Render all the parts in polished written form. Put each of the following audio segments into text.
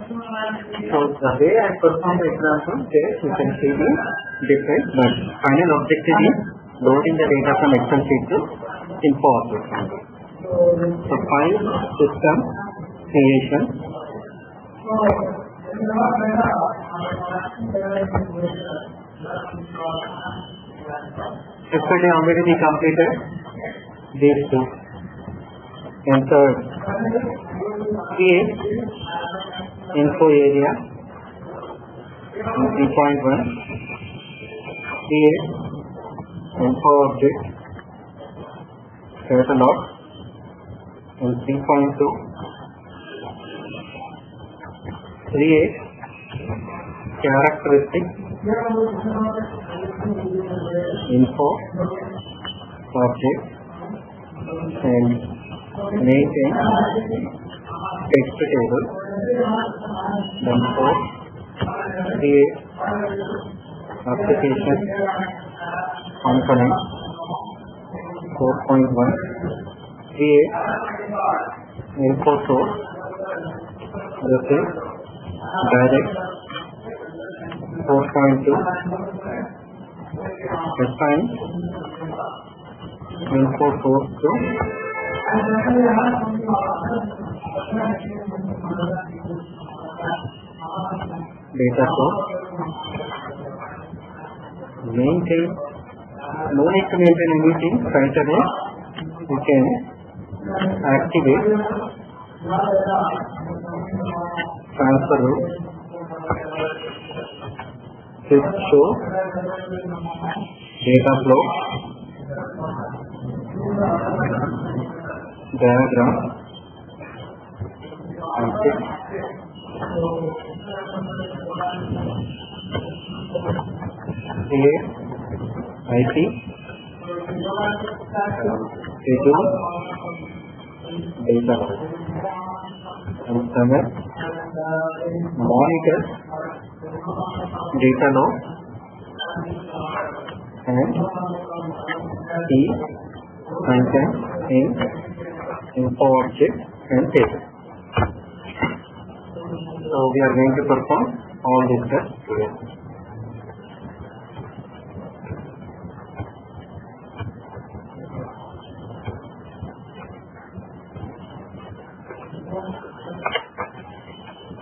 So the way I perform the example, there you can see the different, but final objective is loading the data from Excel sheet to info object. So file system creation. Yesterday already we completed these two. Enter create info area 3.1, create info object catalog in 3.2, create characteristic info object and maintain text table. Then 4, create application component 4.1, create info source, this is direct 4.2, assign info source to data source, maintain, no need to maintain anything, right away you can activate transfer rule, click show data flow, diagram and click create IP schedule data and summary monitor data load and key content in info object and table. So we are going to perform all these steps today.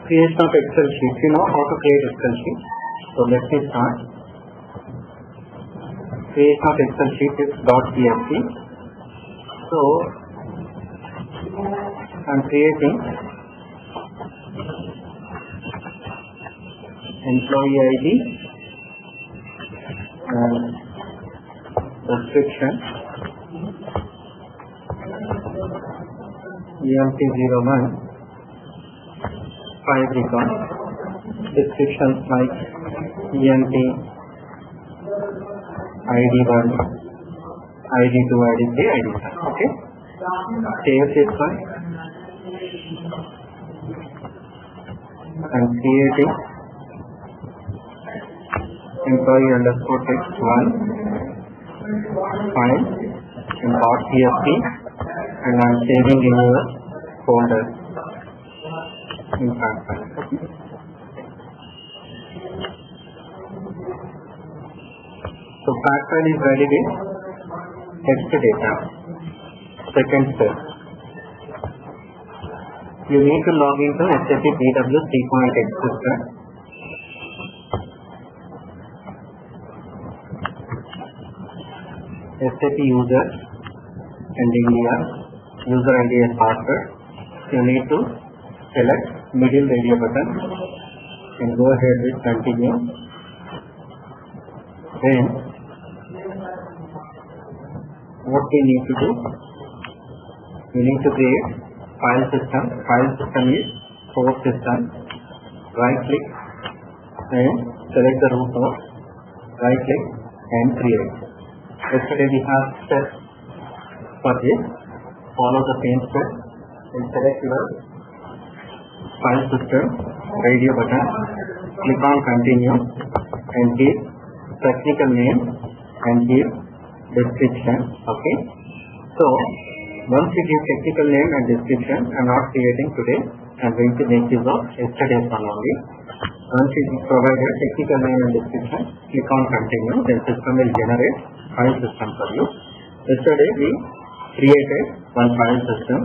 Creation of Excel sheet. You know how to create Excel sheet. So let me start. Creation of Excel sheet is .csv. So I am creating employee ID and description EMP01 5 record, descriptions like EMP ID1, ID2, ID3, ID5. Okay. Save this one and creating employee underscore text 1 file in .csv and I am saving in your folder in fact file. Okay. So fact file is ready with text data. Second step, you need to log into SAP BW 3.x system. SAP user and India, user ID and password. You need to select middle radio button and go ahead with continue. Then what we need to do, we need to create file system. File system is source system. Right click and select the root source. Right click and create. Yesterday we have steps for this. Follow the same step and select your file system radio button. Click on continue and give technical name and give description. Okay. So once you give technical name and description, I am not creating today. I'm going to make use of yesterday's one only. Once it is provided technical name and description, click on continue, then system will generate file system for you. Yesterday we created one file system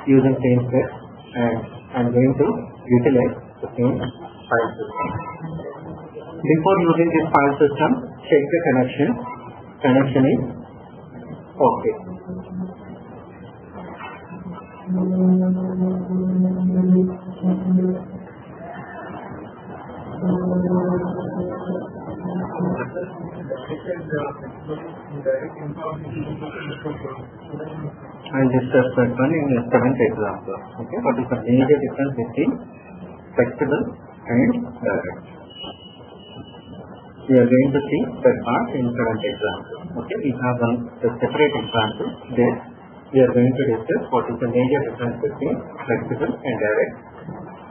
using same steps, and I'm going to utilize the same file system. Before using this file system, check the connection. Connection is okay. I'll discuss that one in the 7th example. Okay, what is the major difference between flexible and direct? We are going to see that part in 7th example. Okay, we have a separate example there. We are going to discuss what is the major difference between flexible and direct.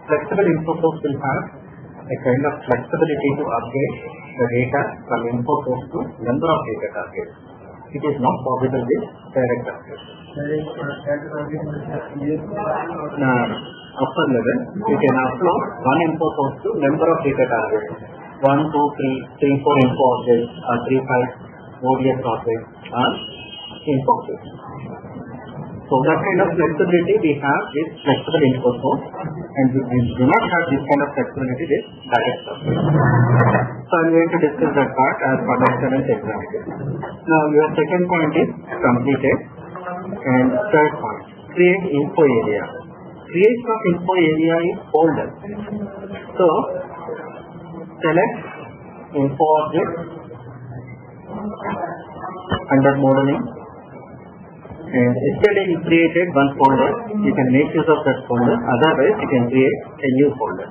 Flexible info source will have a kind of flexibility to update the data from info source to number of data targets. It is not possible with direct update. Upper level, you can upload one info source to number of data targets. 1, 2, 3, 4 info objects, or 3, 5 ODS objects, or info objects. So that kind of flexibility we have with flexible info source, and we do not have this kind of flexibility with direct update. So I am going to discuss that part as part of 7th example. Now your second point is completed, and third point, create info area. Creation of info area is folder. So select info object under modeling, and yesterday we created one folder. You can make use of that folder, otherwise you can create a new folder.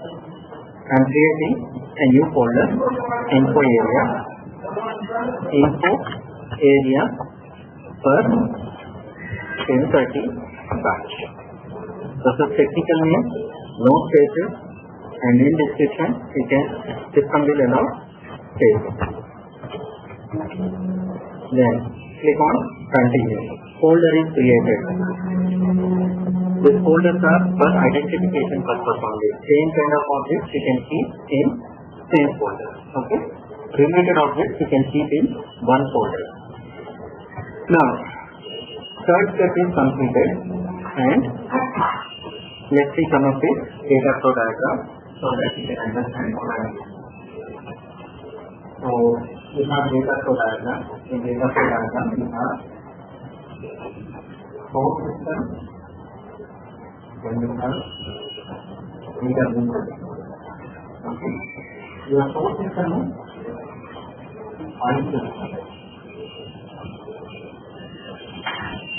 I am creating a new folder, info area for 1030 batch. This is technical name, no spaces, and in description you can system will allow spaces. Then click on continue. Folder is created. These folders are for identification purpose only. Same kind of objects you can keep in same folder. Okay. Related objects you can keep in one folder. Now, third step is completed, and let's see some of this data flow diagram so that you can understand what I mean. So we have data flow diagram. In data flow diagram we have source system, then we have data window. Okay. Your source system is file system.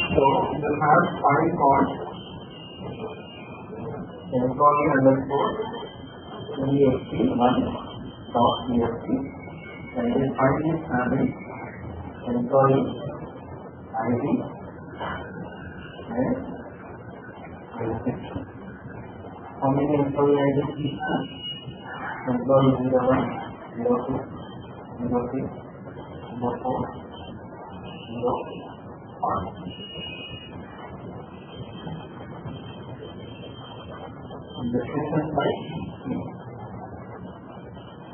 So you have file called employee underscore ext1.ext, and this file is having employee ID and how many employee IDs we have? Employee 01, 02, 03, 04, 05. Description file,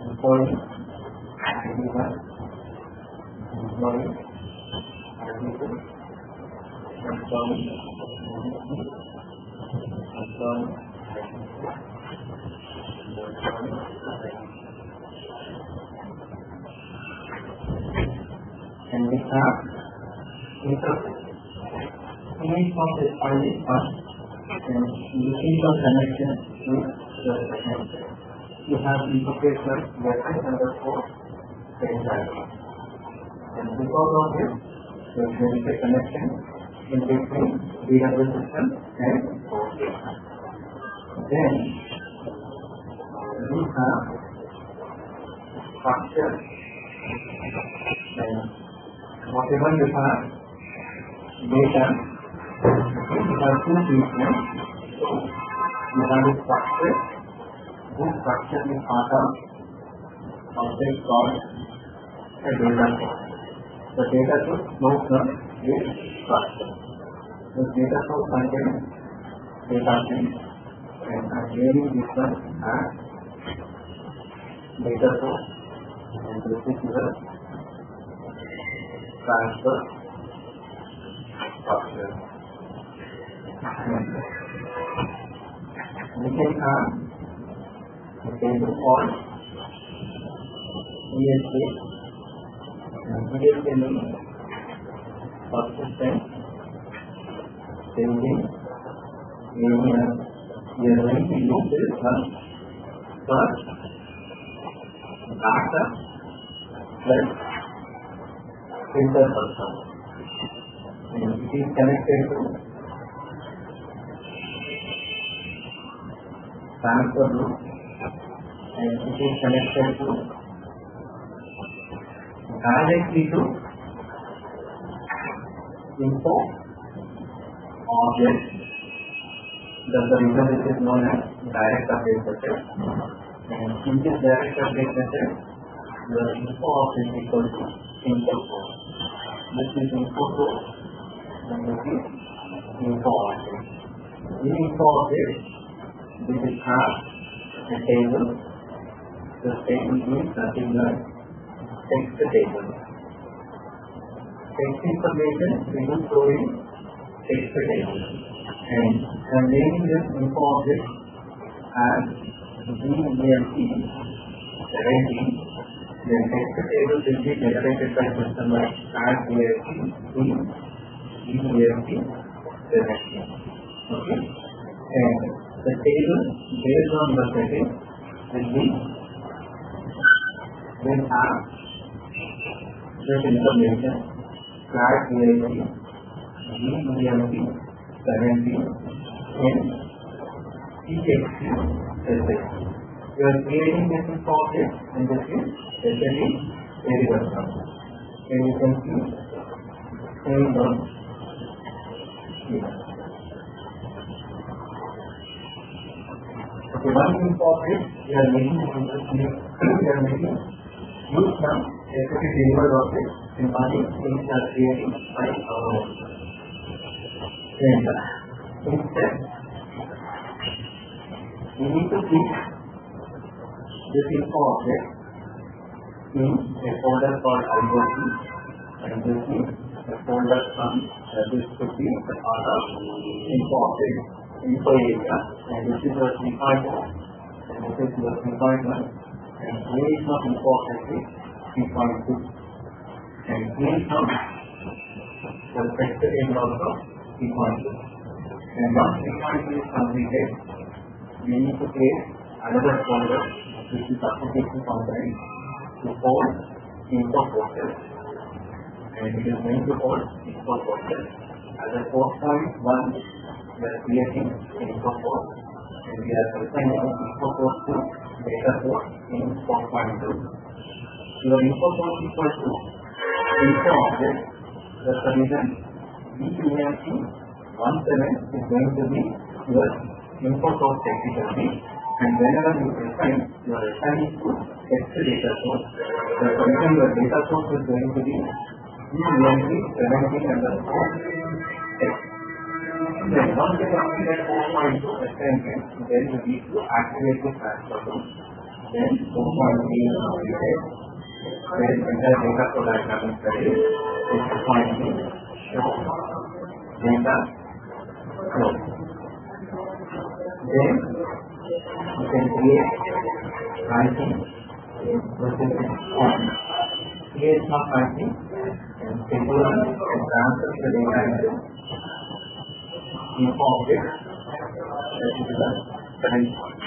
employee ID1, employee ID2, employee and we have interface. Image of this file is first, and looking for connection with the connection. You have interface like reference underscore page diagram, and because of this there is a connection in between DW system and source system. Then we have structure, and whatever you have data, you have two treatments. You have a structure. This structure is part of object called a data source. The data source flows from this structure. This data source contains data frame, and I'm naming this one as data source, and this is the transfer structure. We can have a table called ESA, and ESA means persistent changing linear. We are going to use this one for data plus filter person, and it is connected to transfer loop, and it is connected to directly to info object. That's the reason this is known as direct update method. And in this direct update method, the info object is equal to input source. This is input source, and this is info object. In info object, this is have a table. The table means nothing but text table. Text information we will throw in text table, and I'm naming this info object as VELT 17. The text table will be generated by customer as VELT in VELT 17. Okay, and the table based on the setting will have this information flat VLT, VLT 17, and TXT SX. We are creating this object, and this is SLE variable term. And you can see same one here. Okay, one object we are making use from SLE variable object in money things are creating by our own. And instead, we need to keep this info object in a folder called IoT, and this is a folder from this could be a part of info object, info area, and this is your 3.1, and this is your 3.1, and here is not info object is 3.2, and here is not the text table also 3.2. And once 3.2 is completed, we need to create another folder which is application component to hold info portal, and it is going to hold info portal. As a 4.1, we are creating info port, and we are assigning info port to data port in 4.2. Your info port equals to info object. That's the reason VELT 17 is going to be your info source technical name, and whenever you assign, you are assigning to text data source. The condition your data source is going to be VELT 17 underscore text. Then once you complete that 4.2 assignment, then you need to activate the transfer loop. Then 4.3 is completed. Then entire data flow diagram is ready. 4.3 show data flow. Then you can create pricing versus on. Here is not pricing, and schedule and transfer the data into info object. That is the current point.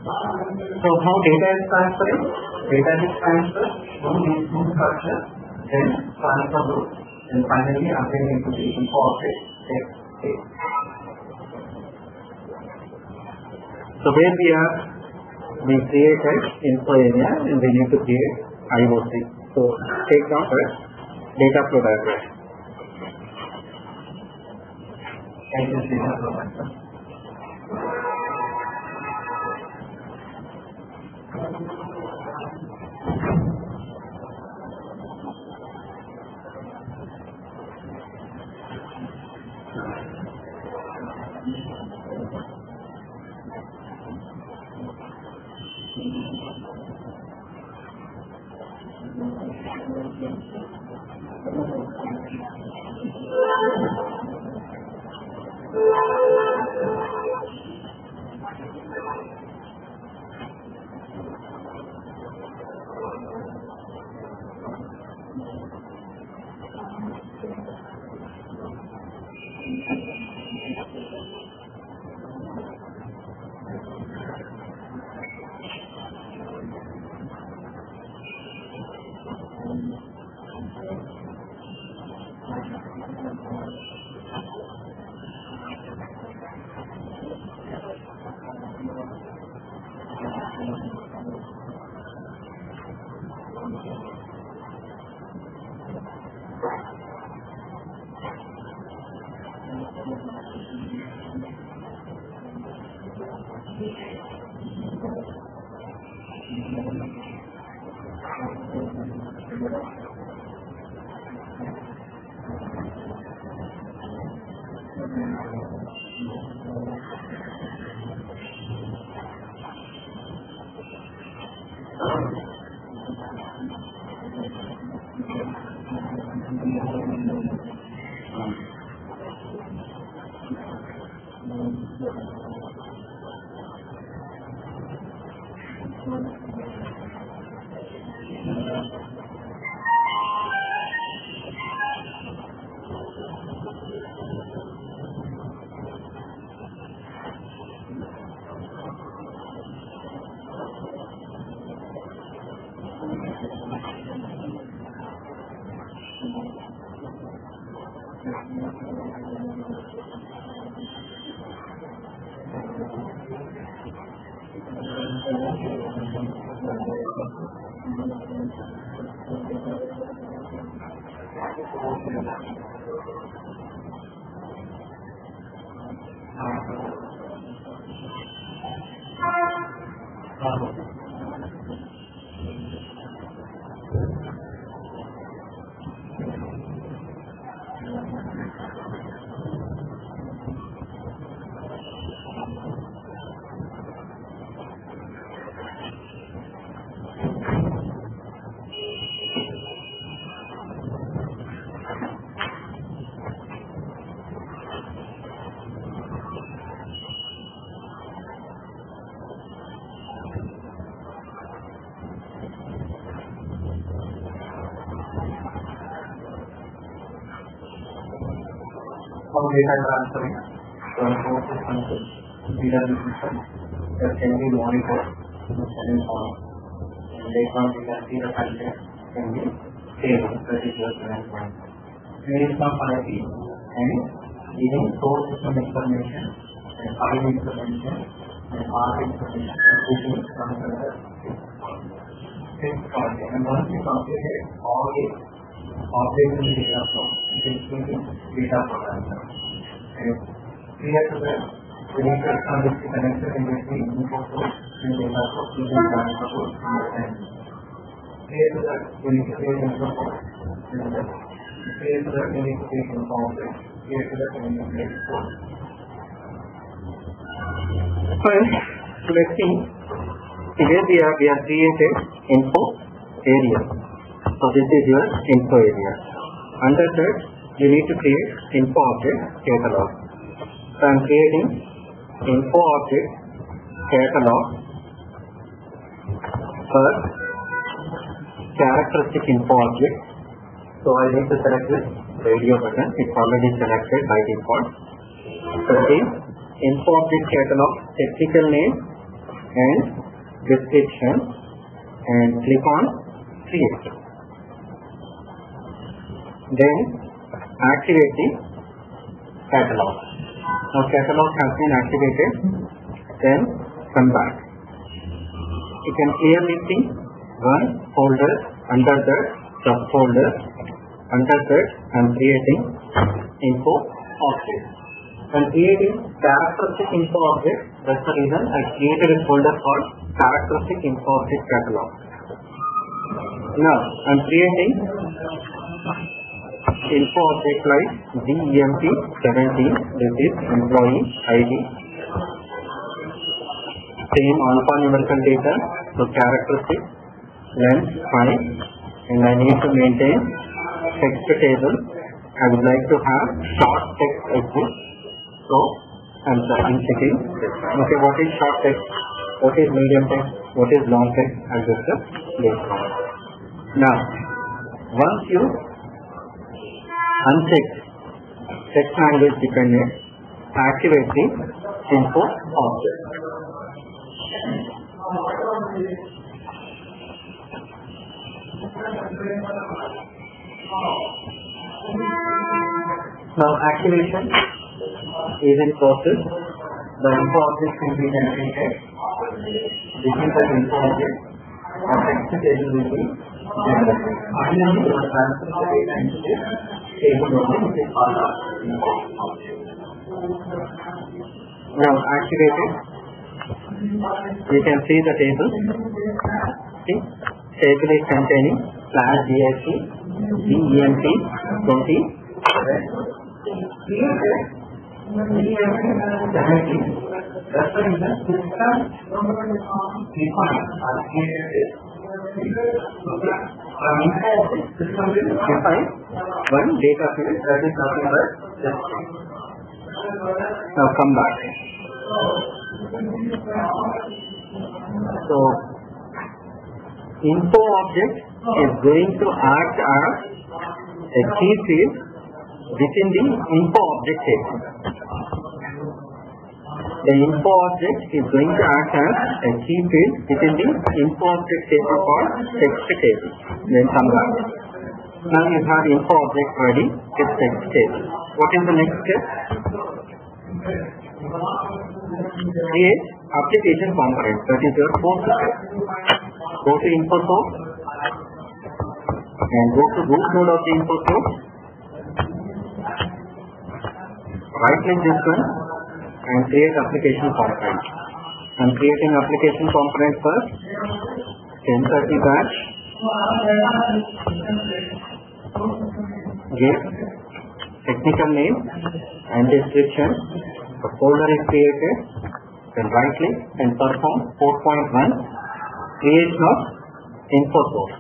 So how data is transferred? Data is transferred through these two structures, then transfer loop, and finally update into the info object text state. So where we created info area, and we need to create IoT. So take down first data flow diagram. And this data flow diagram. Data transferring from source system to data system that can be monitored and on. And later on we can see the content can be saved in particular point. Based on IP and giving source system information and file information and path information from the fixed content. And once we complete all the operation data flow, it is using data programmer. And prior to that, we need to establish the connection in between info source and data source using transfer source from the end. Prior to that, we need to create info source. Prior to that, we need to create info object. Prior to that, we need to create source. First, let's see. Here we have created info area. So this is your info area. Under that, you need to create info object catalog. So I am creating info object catalog for characteristic info object. So I need to select this radio button. It's already selected by default. So see info object catalog, technical name and description, and click on create. Then activate the catalog. Now catalog has been activated. Then come back. You can clearly see one folder, under that subfolder, under that I am creating info object. I am creating characteristic info object. That's the reason I created a folder called characteristic info object catalog. Now I am creating info object like GEMP17, this is employee ID, same alphanumerical data, So characteristic, length 5, and I need to maintain text table. I would like to have short text exit. So I'm checking. Okay, what is short text? What is medium text? What is long text? I'll discuss later on. Now, once you uncheck text language dependent, activate the info object. Now activation is in process. The info object will be generated. This is the info object. Our text table will be generated. Finally, the transfer the data into this table only, which is part of info object. Now activated. You can see the table. See, table is containing /DIC, DEMP 20, that's the reason system system will define one data field that is nothing but just. Now come back. So info object is going to act as a key field within the info object table. The info object is going to act as a key field within the info object table called text table. Then come back. Now you have info object ready with text table. What is the next step? Create application component. That is your fourth step. Go to info source and go to root node of the info source. Right click this one and create application component. I'm creating application component first. 1030 batch. Give technical name and description. The folder is created. Then right click and perform 4.1 creation of info source.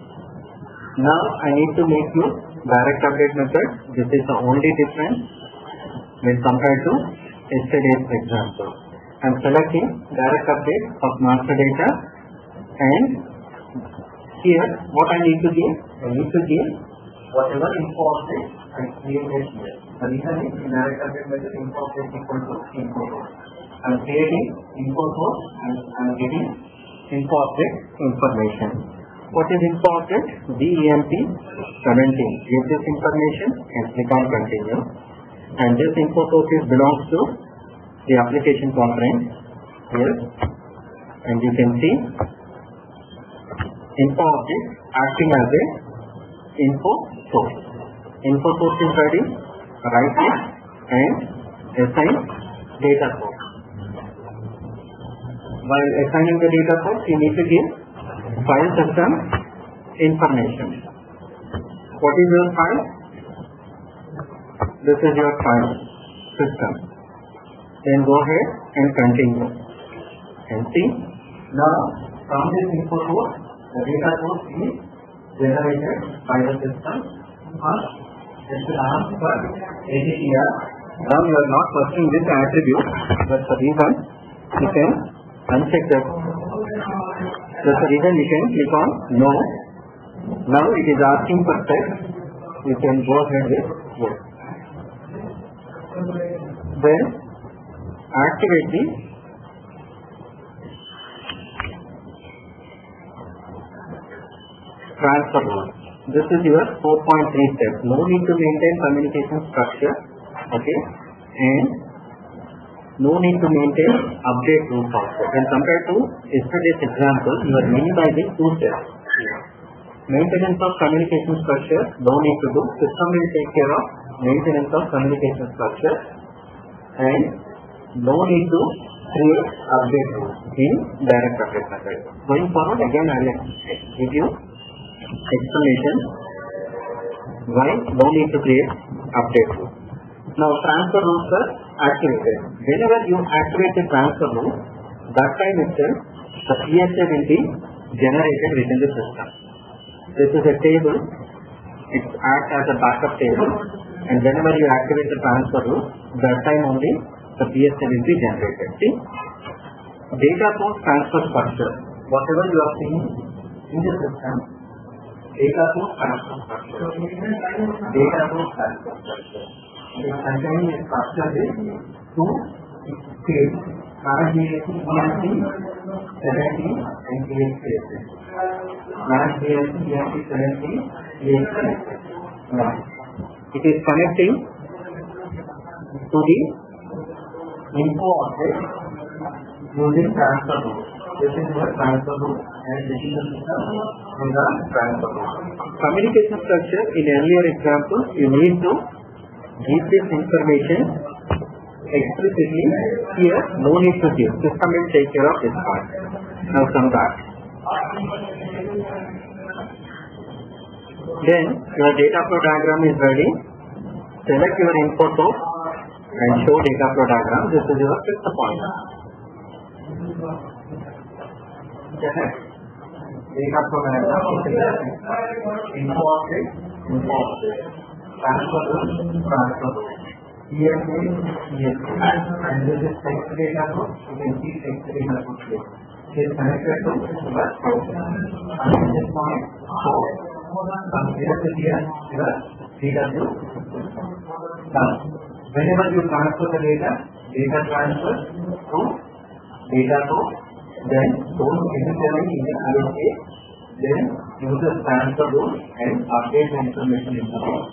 Now I need to make use direct update method. This is the only difference when compared to yesterday's example. I am selecting direct update of master data, and here what I need to give? I need to give whatever info object I created here. The reason is in direct update method info object equal to info source. I am creating info source and I am getting info object information. What is info object? DEMP 17. Give this information and click on continue. And this info source belongs to the application component here. And you can see info object acting as a info source. Info source is ready. Right click and assign data source. While assigning the data source, you need to give file system information. What is your file? This is your file system. Then go ahead and continue. And see, now from this info source, the data source is generated by the system. First, it will ask for ADTR. Now you are not working with the attribute. That's the reason you can uncheck that. That's the reason you can click on no. Now it is asking for text. You can go ahead with yes. Then activate the transfer rule. This is your 4.3 step. No need to maintain communication structure. Okay. And no need to maintain update rules also. When compared to yesterday's example, you are minimizing 2 steps. Maintenance of communication structure, no need to do. System will take care of maintenance of communication structure, and no need to create update rules in direct update method. Going forward, again I will give you explanation why no need to create update rules. Now transfer rules are activated. Whenever you activate the transfer rule, that time itself the PSA will be generated within the system. This is a table. It acts as a backup table, and whenever you activate the transfer rule, that time only the PSL will be generated. See, data source transfer structure. Whatever you are seeing in the system, data source transfer structure. Data source transfer structure. It contains a structure with two states, manage DLT, 70 and DLT. Manage DLT, 70, DLT. It is connecting to the info object using transfer rule. This is the transfer rule and this is the system with the transfer rule. Communication structure, in earlier example, you need to give this information explicitly. Here, no need to give. System will take care of this part. Now come back. Then your data flow diagram is ready. Select your input source and show data flow diagram. This is your fifth point. Data flow diagram. Info object. Transfer rule. ESA, and this is text data flow. You can see text data flow here. It is connected to the source. And at this point, source. From here to here, data flow. Now, whenever you transfer the data transfer to data source, then source initially in the ESA, then uses transfer rule and update the information into the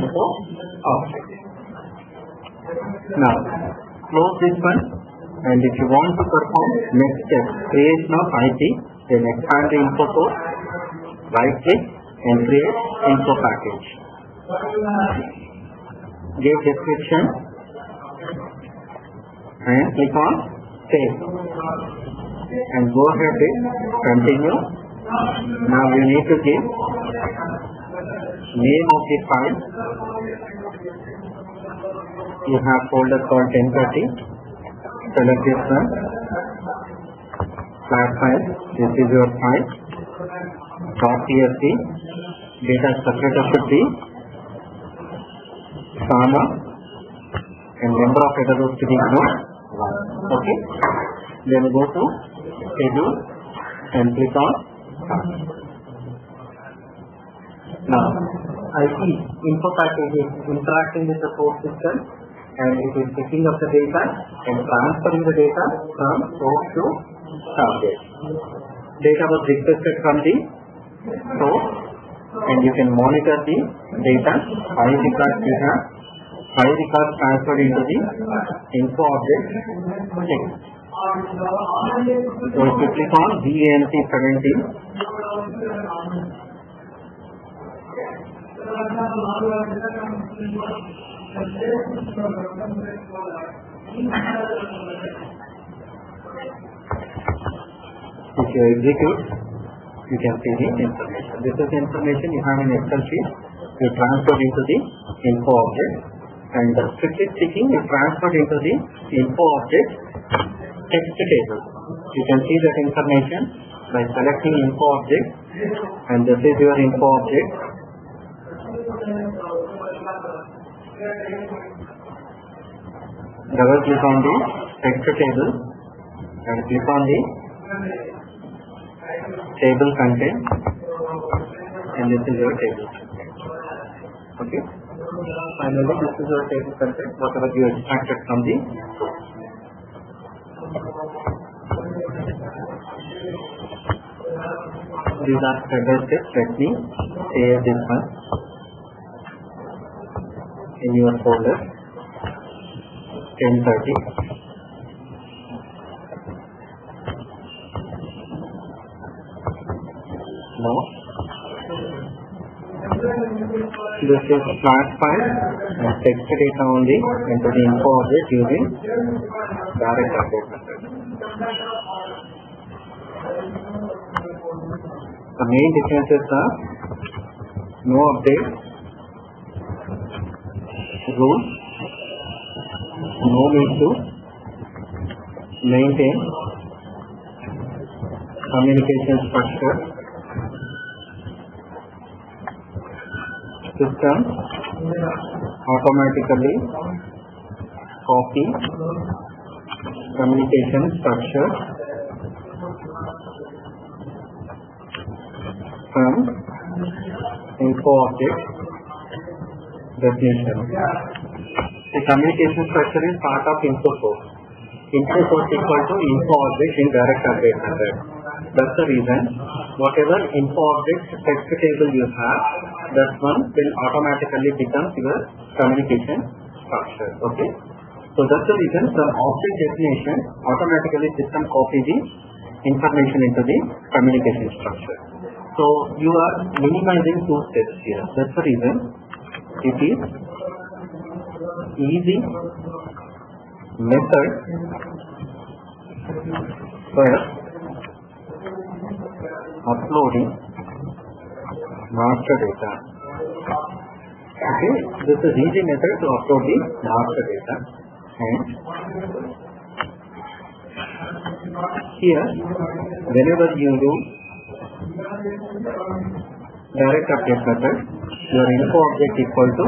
info object. Now, close this one, and if you want to perform next step, creation of IP, then expand the info source, right click and create info package. Give description and click on save and go ahead with continue. Now you need to give name of the file. You have folder called 1030. Select this one. Flat file. This is your file. .tsc. Data separator should be comma and number of data rows to be ignored. Okay. Then go to schedule and click on start. Now I see info package is interacting with the source system and it is picking up the data and transferring the data from source to target. Data was requested from the source and you can monitor the data. 5 records you have. 5 records transferred into the info object text. So if you click on VANC 17, if you execute, you can see the information. This is the information you have in Excel sheet. You transferred into the info object, and strictly speaking, you transferred into the info object text table. You can see that information by selecting info object, and this is your info object. Double click on the text table and click on the table content, and this is your table content. Okay. Finally, this is your table content, whatever you extracted from the. These are step by step. Let me save this one in your folder 1030. Now this is flat file and text data only into the info object using direct update method. The main differences are no update, rules, no need to maintain, communication structure, system automatically copy communication structure from info object definition. The communication structure is part of info source. Info source equal to info object in direct update method. That's the reason whatever info object text table you have, that one will automatically become your communication structure. Okay. So that's the reason from object definition automatically system copy the information into the communication structure. So you are minimizing two steps here. That's the reason it is easy method for uploading master data. Okay, this is easy method to upload the master data, and here whenever you do direct update method, your info object equal to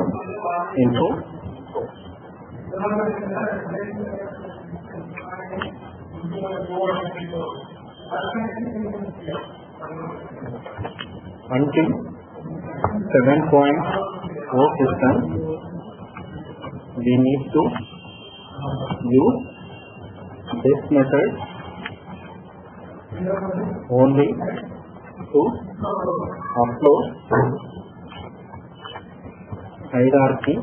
info until 7.0 system, we need to use this method only to upload hierarchy.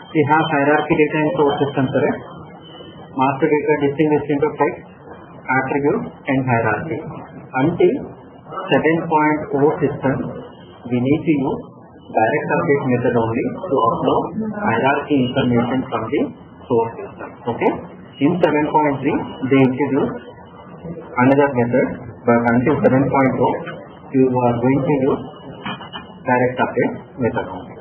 We have hierarchy data in source system, correct? Master data distinguished into text, attribute and hierarchy. Until 7.0 system, we need to use direct update method only to upload hierarchy information from the source system. Okay? In 7.3, they introduced another method, but until 7.0, you are going to use direct update method only.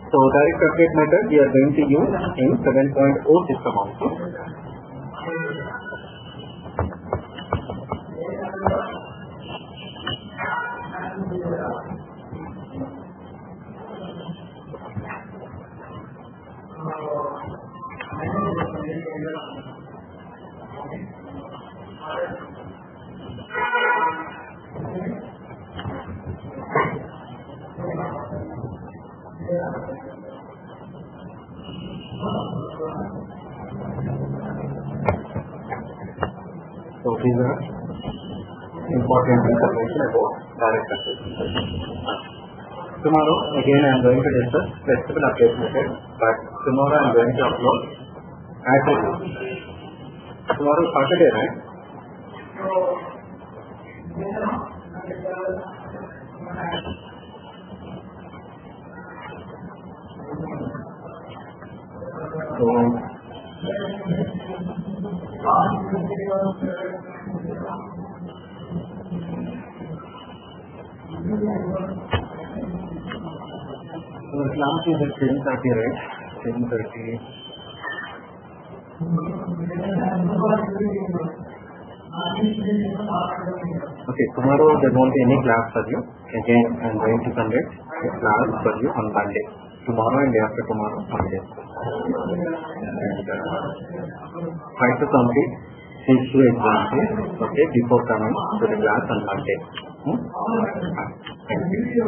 So direct update method we are going to use in 7.0 system also. So these are important information about direct update. Tomorrow again I am going to discuss flexible update method, but tomorrow I am going to upload attributes. Tomorrow is Saturday, right? So class is at 10:30, right? 10:30. Okay, tomorrow there won't be any class for you. Again, I am going to conduct a class for you on Monday. Tomorrow and day after tomorrow, Monday. And try to complete these two examples, okay, before coming to the class on Monday. Thank you.